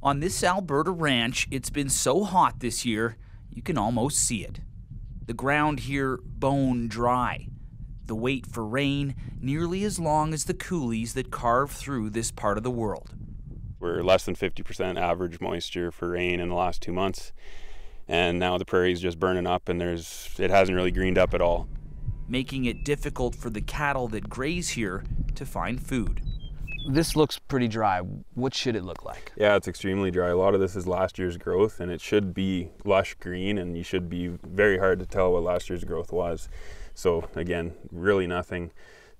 On this Alberta ranch, it's been so hot this year, you can almost see it. The ground here bone dry. The wait for rain nearly as long as the coulees that carve through this part of the world. We're less than 50% average moisture for rain in the last 2 months. And now the prairie's just burning up and it hasn't really greened up at all. Making it difficult for the cattle that graze here to find food. This looks pretty dry. What should it look like? Yeah, it's extremely dry. A lot of this is last year's growth, and it should be lush green, and you should be very hard to tell what last year's growth was. So again, really nothing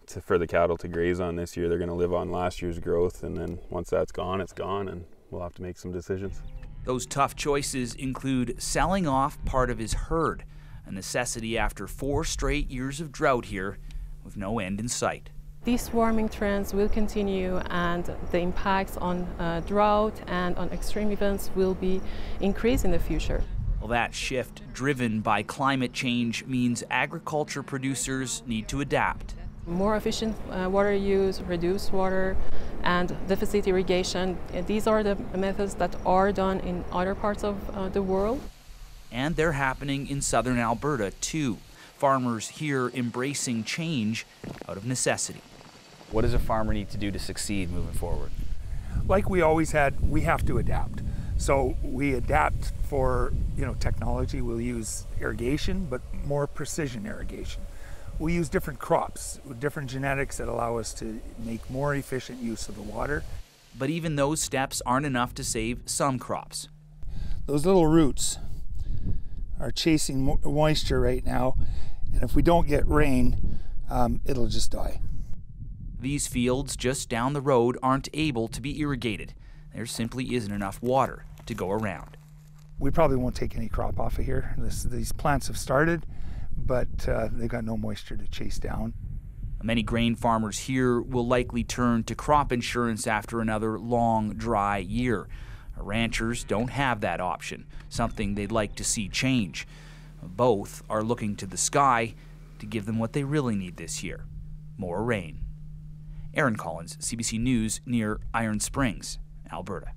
for the cattle to graze on this year. They're going to live on last year's growth, and then once that's gone, it's gone, and we'll have to make some decisions. Those tough choices include selling off part of his herd, a necessity after 4 straight years of drought here with no end in sight. These warming trends will continue, and the impacts on drought and on extreme events will be increased in the future. Well, that shift driven by climate change means agriculture producers need to adapt. More efficient water use, reduced water, and deficit irrigation. These are the methods that are done in other parts of the world. And they're happening in southern Alberta, too. Farmers here embracing change out of necessity. What does a farmer need to do to succeed moving forward? Like we always had, we have to adapt. So we adapt for, technology. We'll use irrigation, but more precision irrigation. We use different crops with different genetics that allow us to make more efficient use of the water. But even those steps aren't enough to save some crops. Those little roots are chasing moisture right now, and if we don't get rain, it'll just die. These fields just down the road aren't able to be irrigated. There simply isn't enough water to go around. We probably won't take any crop off of here. These plants have started, but they've got no moisture to chase down. Many grain farmers here will likely turn to crop insurance after another long, dry year. Ranchers don't have that option, something they'd like to see change. Both are looking to the sky to give them what they really need this year: more rain. Aaron Collins, CBC News, near Iron Springs, Alberta.